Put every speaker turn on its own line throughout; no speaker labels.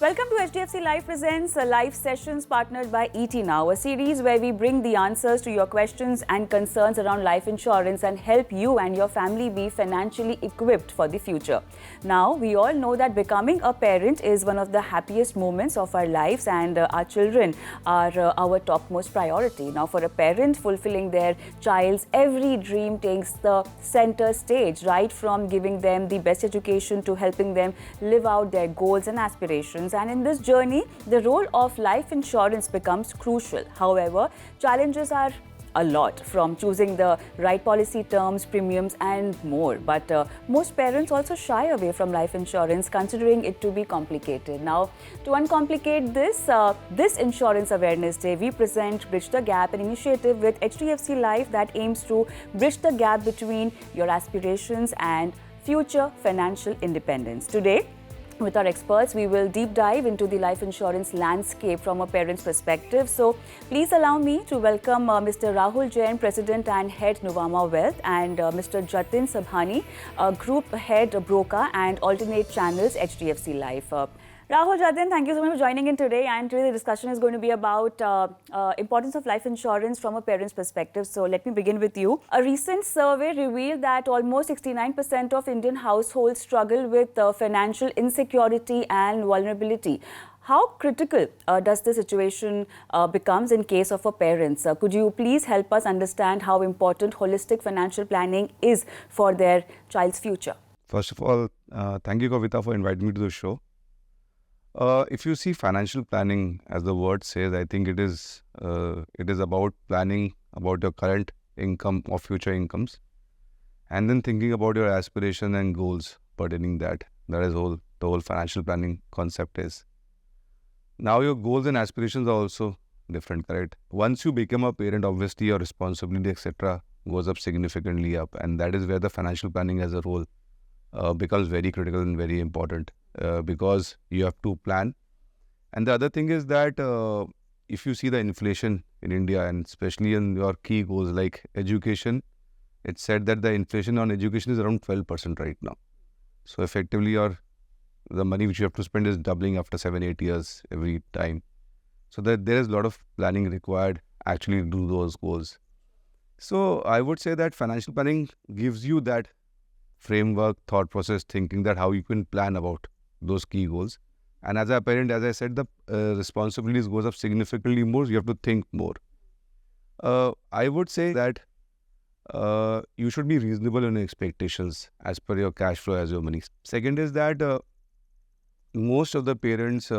Welcome to HDFC Life presents live sessions partnered by ET Now, a series where we bring the answers to your questions and concerns around life insurance and help you and your family be financially equipped for the future. Now, we all know that becoming a parent is one of the happiest moments of our lives, and our children are our topmost priority. Now, for a parent, fulfilling their child's every dream takes the center stage, right from giving them the best education to helping them live out their goals and aspirations. And in this journey, the role of life insurance becomes crucial. However, challenges are a lot, from choosing the right policy terms, premiums and more. But most parents also shy away from life insurance, considering it to be complicated. Now, to uncomplicate this Insurance Awareness Day, we present Bridge the Gap, an initiative with HDFC Life that aims to bridge the gap between your aspirations and future financial independence. Today, with our experts, we will deep dive into the life insurance landscape from a parent's perspective. So, please allow me to welcome Mr. Rahul Jain, President and Head Nuvama Wealth, and Mr. Jatin Sabhani, Group Head BroCA and Alternate Channels, HDFC Life. Rahul, Jatin, thank you so much for joining in today. And today the discussion is going to be about importance of life insurance from a parent's perspective. So let me begin with you. A recent survey revealed that almost 69% of Indian households struggle with financial insecurity and vulnerability. How critical does the situation becomes in case of a parents? Could you please help us understand how important holistic financial planning is for their child's future?
First of all, thank you, Kavita, for inviting me to the show. If you see financial planning, as the word says, I think it is about planning about your current income or future incomes, and then thinking about your aspiration and goals pertaining that. That is the whole financial planning concept is. Now your goals and aspirations are also different, correct? Once you become a parent, obviously your responsibility, etc., goes up significantly up, and that is where the financial planning as a role becomes very critical and very important. Because you have to plan. And the other thing is that if you see the inflation in India, and especially in your key goals like education, it's said that the inflation on education is around 12% right now. So effectively the money which you have to spend is doubling after 7-8 years every time. So that there is a lot of planning required actually to do those goals. So I would say that financial planning gives you that framework, thought process, thinking that how you can plan about those key goals. And as a parent, as I said, the responsibilities goes up significantly more. You have to think more. I would say that you should be reasonable in your expectations as per your cash flow, as your money. Second is that most of the parents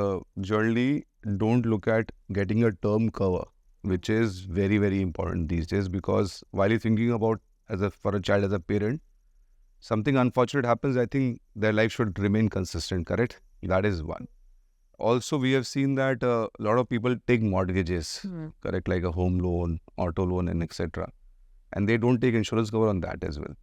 generally don't look at getting a term cover, which is very, very important these days, because while you're thinking about for a child as a parent, something unfortunate happens, I think their life should remain consistent, correct? That is one. Also, we have seen that a lot of people take mortgages, correct, like a home loan, auto loan, and etc. And they don't take insurance cover on that as well.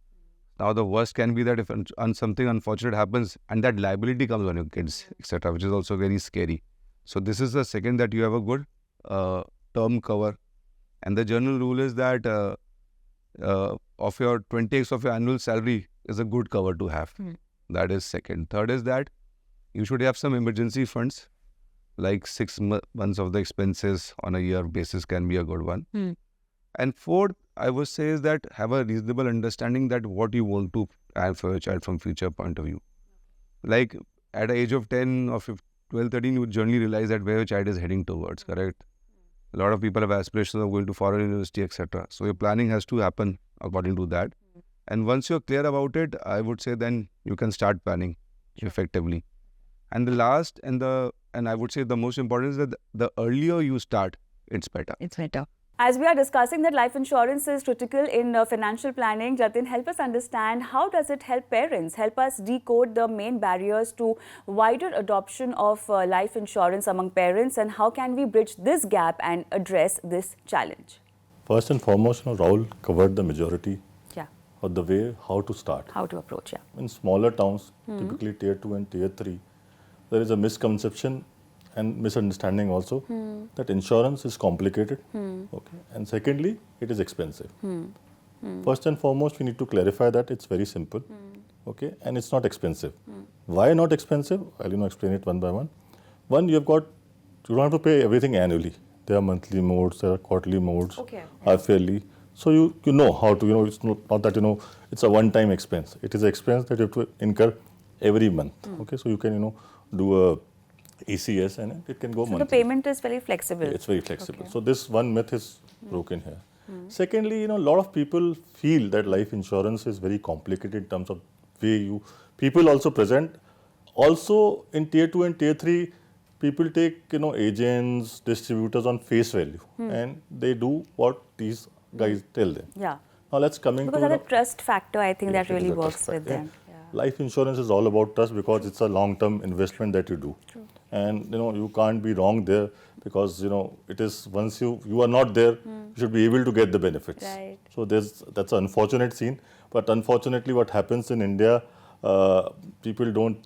Now, the worst can be that if something unfortunate happens and that liability comes on your kids, etc., which is also very scary. So this is the second, that you have a good term cover. And the general rule is that of your 20x of your annual salary is a good cover to have. That is second. Third is that you should have some emergency funds, like 6 months of the expenses on a year basis can be a good one. And fourth, I would say, is that have a reasonable understanding that what you want to have for your child from future point of view. Like at the age of 10 or 12, 13, you would generally realize that where your child is heading towards, correct? A lot of people have aspirations of going to foreign university, etc. So your planning has to happen according to that. And once you're clear about it, I would say then you can start planning effectively. And the last and I would say the most important is that the earlier you start, it's better.
It's better. As we are discussing that life insurance is critical in financial planning, Jatin, help us understand how does it help parents? Help us decode the main barriers to wider adoption of life insurance among parents, and how can we bridge this gap and address this challenge?
First and foremost, Rahul covered the majority of the way how to start.
How to approach,
In smaller towns, typically tier 2 and tier 3, there is a misconception and misunderstanding also that insurance is complicated. Okay. And secondly, it is expensive. First and foremost, we need to clarify that it's very simple. Okay, and it's not expensive. Why not expensive? I'll explain it one by one. One, you don't have to pay everything annually. There are monthly modes, there are quarterly modes, half yearly. So you know how to, it's not that, it's a one-time expense. It is an expense that you have to incur every month. Okay, so you can, do a ECS and it can go monthly.
So the payment is very flexible.
Yeah, it's very flexible. So this one myth is broken here. Secondly, a lot of people feel that life insurance is very complicated in terms of way people also present. Also in tier 2 and tier 3, people take, agents, distributors on face value and they do what these guys tell them.
Yeah.
Now let's coming
because
to
the trust factor, I think that
it is
really
a
works
trust
with
factor.
them. Yeah.
Life insurance is all about trust because it's a long-term investment that you do.
True.
And you can't be wrong there because it is once you are not there, you should be able to get the benefits.
Right.
So that's an unfortunate scene. But unfortunately, what happens in India, people don't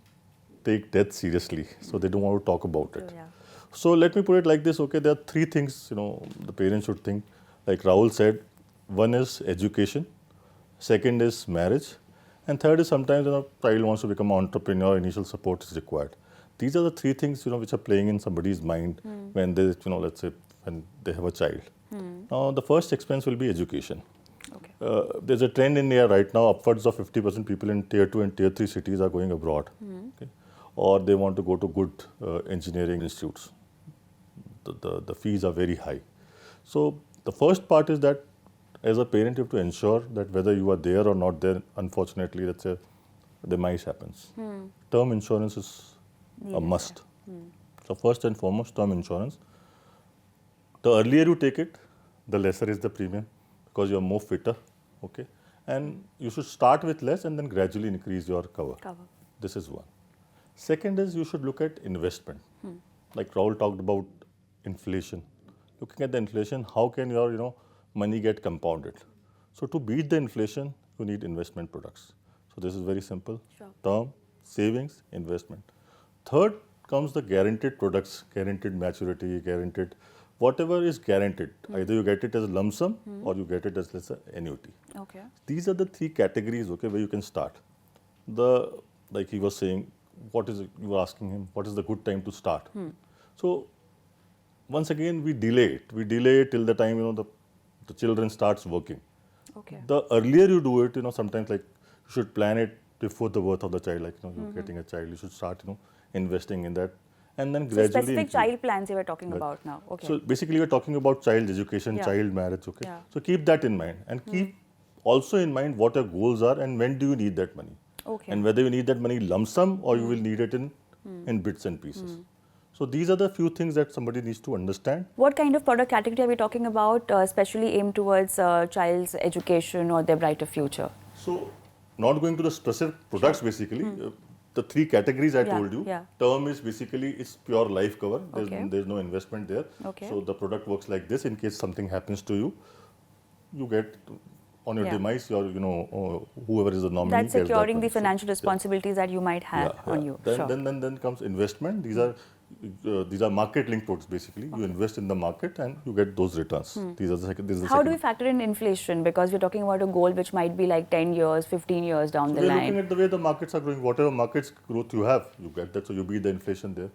take death seriously, so they don't want to talk about it.
Yeah.
So let me put it like this. Okay, there are three things the parents should think. Like Rahul said, one is education, second is marriage, and third is sometimes child wants to become an entrepreneur. Initial support is required. These are the three things which are playing in somebody's mind when they let's say when they have a child. Now the first expense will be education.
Okay.
There's a trend in India right now. Upwards of 50% people in tier 2 and tier 3 cities are going abroad, okay? Or they want to go to good engineering institutes. The fees are very high. So the first part is that as a parent you have to ensure that whether you are there or not there, unfortunately, let's say demise happens. Term insurance is a must. So first and foremost, term insurance. The earlier you take it, the lesser is the premium because you are more fitter, okay? And you should start with less and then gradually increase your cover. This is one. Second is you should look at investment. Like Rahul talked about inflation. Looking at the inflation, how can your money get compounded? So to beat the inflation, you need investment products. So this is very simple.
Sure.
Term, savings, investment. Third comes the guaranteed products, guaranteed maturity, guaranteed, whatever is guaranteed. Either you get it as a lump sum or you get it as, let's say, annuity.
Okay.
These are the three categories, okay, where you can start. Like he was saying, you were asking him, what is the good time to start? So once again, we delay it. We delay it till the time, the children starts working.
Okay.
The earlier you do it, sometimes like you should plan it before the birth of the child, like, you're getting a child, you should start, investing in that. And then gradually.
Specific child plans you were talking about now. Okay.
So basically, we're talking about child education, child marriage, okay?
Yeah.
So keep that in mind and keep also in mind what your goals are and when do you need that money.
Okay.
And whether you need that money lump sum or you will need it in bits and pieces. So these are the few things that somebody needs to understand.
What kind of product category are we talking about, especially aimed towards child's education or their brighter future?
So not going to the specific products basically, the three categories I told you. Term is basically, it's pure life cover. There's no investment there.
Okay.
So the product works like this. In case something happens to you, you get on your demise, whoever is the nominee.
That's securing the financial responsibilities that you might have on you.
Then comes investment. These are market-linked products basically. You invest in the market and you get those returns. These are the second.
How do we factor in inflation? Because we're talking about a goal which might be like 10 years, 15 years down the line.
We're looking at the way the markets are growing. Whatever markets growth you have, you get that. So you beat the inflation there.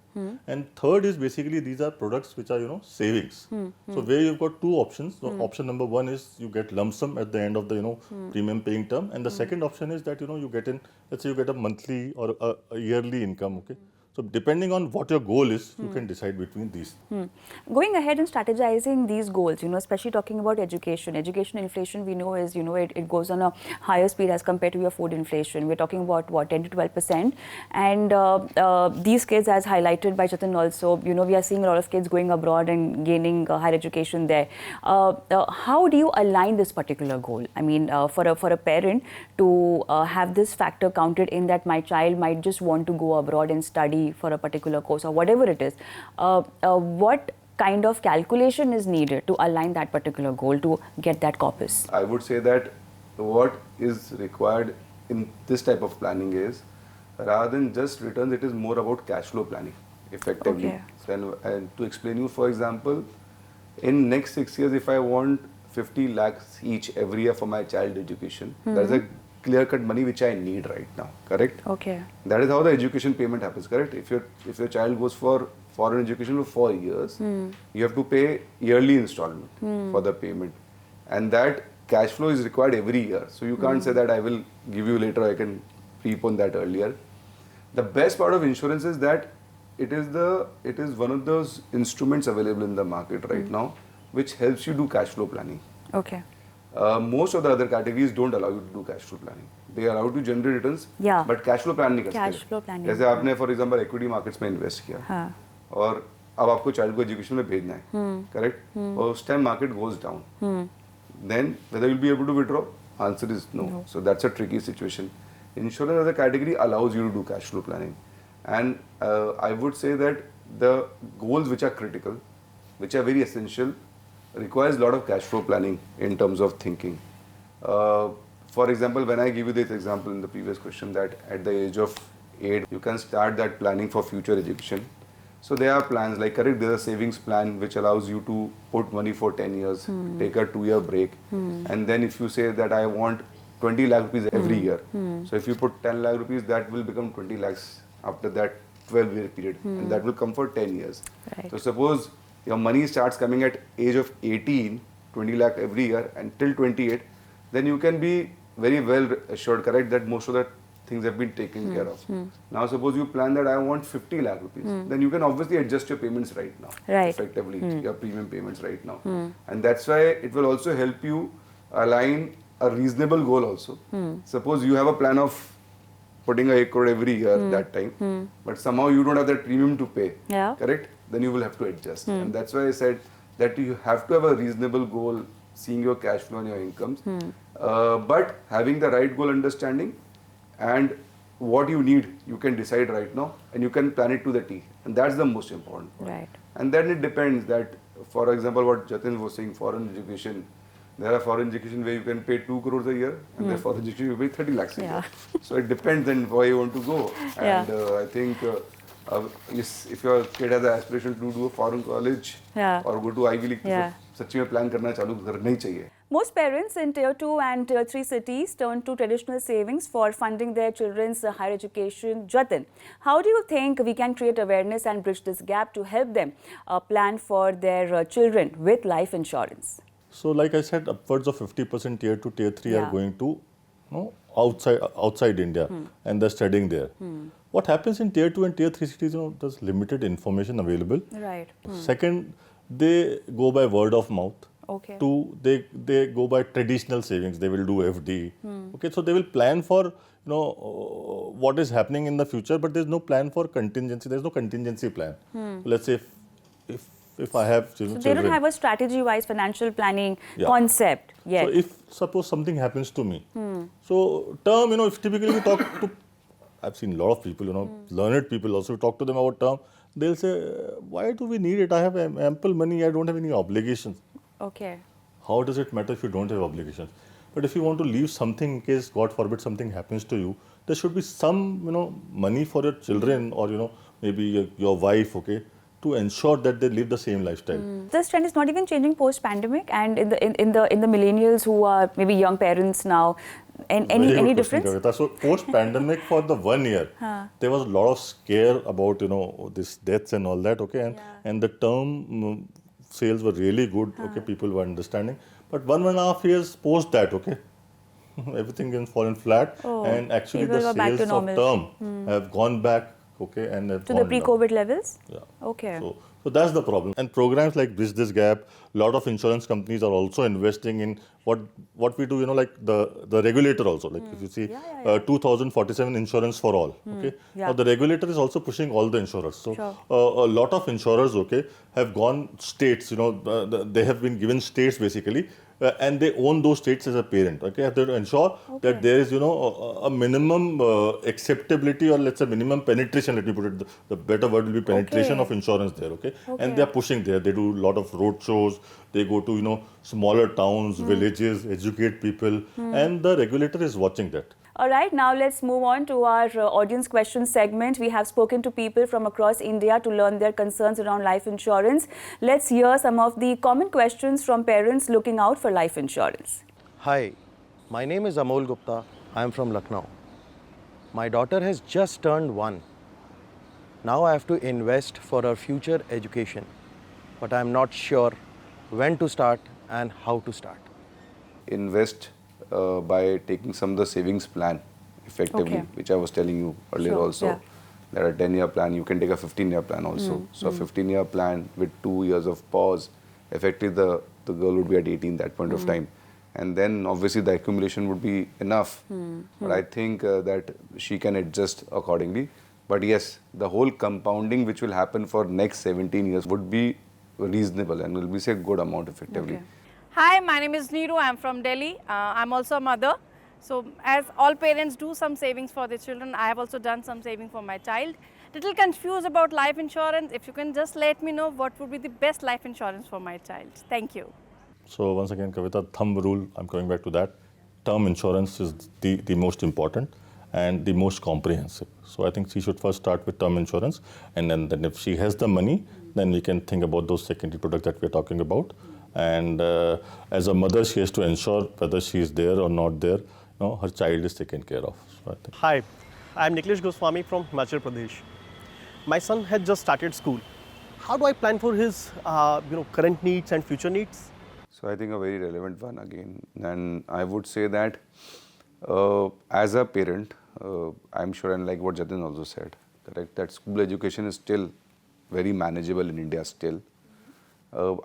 And third is basically these are products which are savings. So where you've got two options. So option number one is you get lump sum at the end of the premium paying term, and the second option is that you get in. Let's say you get a monthly or a yearly income. Okay. So depending on what your goal is, you can decide between these.
Going ahead and strategizing these goals, especially talking about education. Education inflation, we know is, it goes on a higher speed as compared to your food inflation. We're talking about what, 10 to 12%. And these kids, as highlighted by Jatin also, we are seeing a lot of kids going abroad and gaining higher education there. How do you align this particular goal? I mean, for a parent to have this factor counted in that my child might just want to go abroad and study for a particular course or whatever it is, what kind of calculation is needed to align that particular goal to get that corpus?
I would say that what is required in this type of planning is, rather than just returns, it is more about cash flow planning effectively.
Okay.
So, and to explain you, for example, in next 6 years, if I want 50 lakhs each every year for my child education, there's a clear-cut money which I need right now, correct?
Okay.
That is how the education payment happens, correct? If your child goes for foreign education for 4 years, you have to pay yearly installment for the payment. And that cash flow is required every year. So you can't say that I will give you later, I can prepone that earlier. The best part of insurance is that it is one of those instruments available in the market right now which helps you do cash flow planning.
Okay.
Most of the other categories don't allow you to do cash flow planning. They allow you to generate returns,
Yeah.
but cash flow plan नहीं कर
Cash
सकते.
flow planning.
जैसे आपने for example equity markets में invest किया
हाँ.
और अब आपको चाइल्ड को एजुकेशन में भेजना है, करेक्ट? और उस time market goes down, then whether you'll be able to withdraw? Answer is no. So that's a tricky situation. Insurance as a category allows you to do cash flow planning, and I would say that the goals which are critical, which are very essential, requires a lot of cash flow planning in terms of thinking. For example, when I give you this example in the previous question that at the age of 8 you can start that planning for future education. So there are plans like, correct, there's a savings plan which allows you to put money for 10 years, take a 2-year break, and then if you say that I want 20 lakh rupees every year, so if you put 10 lakh rupees, that will become 20 lakhs after that 12-year period, and that will come for 10 years.
Right.
So suppose your money starts coming at age of 18, 20 lakh every year until 28, then you can be very well assured, correct, that most of the things have been taken care of. Now suppose you plan that I want 50 lakh rupees, then you can obviously adjust your payments right now,
Right.
effectively, your premium payments right now. And that's why it will also help you align a reasonable goal also. Suppose you have a plan of putting a 1 crore every year that time, but somehow you don't have that premium to pay,
Yeah.
correct? Then you will have to adjust. And that's why I said that you have to have a reasonable goal, seeing your cash flow and your incomes, but having the right goal understanding and what you need, you can decide right now and you can plan it to the T. And that's the most important part.
Right.
And then it depends that, for example, what Jatin was saying, foreign education, there are foreign education where you can pay 2 crores a year, and there are foreign education you pay 30 lakhs a year. So it depends on where you want to go. And I think yes, if your kid has the aspiration to do a foreign college or go to Ivy League, तो सच्ची में plan करना चालू करना ही चाहिए.
Most parents in Tier 2 and Tier 3 cities turn to traditional savings for funding their children's higher education. Jatin, how do you think we can create awareness and bridge this gap to help them plan for their children with life insurance?
So, like I said, upwards of 50% Tier 2, Tier 3 are going to outside India and they're studying there. What happens in Tier 2 and Tier 3 cities, there's limited information available.
Right.
Second, they go by word of mouth.
Okay.
Two, they go by traditional savings. They will do FD. Okay, so they will plan for what is happening in the future, but there's no plan for contingency. There's no contingency plan. Let's say if I have children,
So they don't have a strategy-wise financial planning concept yet.
So if suppose something happens to me, so term, if typically we talk to, I've seen a lot of people, learned people also talk to them about term. They'll say, why do we need it? I have ample money. I don't have any obligations.
Okay.
How does it matter if you don't have obligations? But if you want to leave something in case, God forbid, something happens to you, there should be some, money for your children or, maybe your wife, okay, to ensure that they live the same lifestyle.
This trend is not even changing post-pandemic, and in the millennials who are maybe young parents now, and any difference?
Kavita. So post-pandemic for the 1 year, there was a lot of scare about this deaths and all that, okay, and the term sales were really good, okay, people were understanding. But 1.5 years post that, okay, everything has fallen flat, and actually the sales of term have gone back, okay, and have
to the pre-COVID levels?
Yeah.
Okay.
So that's the problem. And programs like Bridge This Gap, a lot of insurance companies are also investing in what we do, like the regulator also. Like if you see 2047 insurance for all, okay. Now the regulator is also pushing all the insurers. So a lot of insurers, okay, have gone states, they have been given states basically, and they own those states as a parent, okay. They have to ensure that there is, a minimum acceptability, or let's say minimum penetration, let me put it, the better word will be penetration of insurance there, okay. And they are pushing there. They do a lot of road shows. They go to, smaller towns, villages, educate people, and the regulator is watching that.
All right, now let's move on to our audience question segment. We have spoken to people from across India to learn their concerns around life insurance. Let's hear some of the common questions from parents looking out for life insurance.
Hi, my name is Amol Gupta. I am from Lucknow. My daughter has just turned 1. Now I have to invest for her future education, but I am not sure when to start and how to start.
Invest by taking some of the savings plan effectively,
Okay.
which I was telling you earlier
Sure,
also.
yeah.
There are 10-year plan, you can take a 15-year plan also. So a 15-year plan with 2 years of pause, effectively the girl would be at 18 that point of time. And then obviously the accumulation would be enough. But I think that she can adjust accordingly. But yes, the whole compounding which will happen for next 17 years would be reasonable and will be say good amount effectively.
Okay.
Hi, my name is Neeru. I'm from Delhi. I'm also a mother. So as all parents do some savings for their children, I have also done some saving for my child. Little confused about life insurance. If you can just let me know what would be the best life insurance for my child. Thank you.
So once again, Kavita, thumb rule, I'm coming back to that. Term insurance is the most important and the most comprehensive. So I think she should first start with term insurance, and then if she has the money, then we can think about those secondary products that we're talking about. And as a mother, she has to ensure whether she is there or not there, her child is taken care of. So I think.
Hi, I'm Niklesh Goswami from Himachal Pradesh. My son had just started school. How do I plan for his current needs and future needs?
So I think a very relevant one again. And I would say that as a parent, I'm sure, and like what Jatin also said, correct, that school education is still very manageable in India still.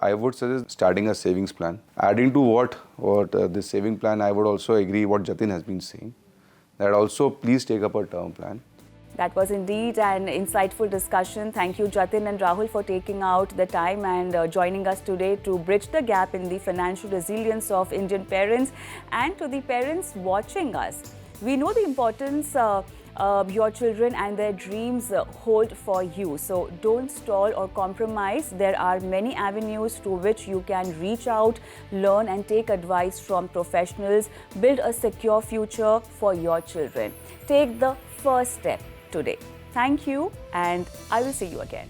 I would suggest starting a savings plan. Adding to what this saving plan, I would also agree what Jatin has been saying, that also please take up a term plan.
That was indeed an insightful discussion. Thank you, Jatin and Rahul, for taking out the time and joining us today to bridge the gap in the financial resilience of Indian parents. And to the parents watching us, we know the importance your children and their dreams hold for you. So don't stall or compromise. There are many avenues through which you can reach out, learn and take advice from professionals. Build a secure future for your children. Take the first step today. Thank you, and I will see you again.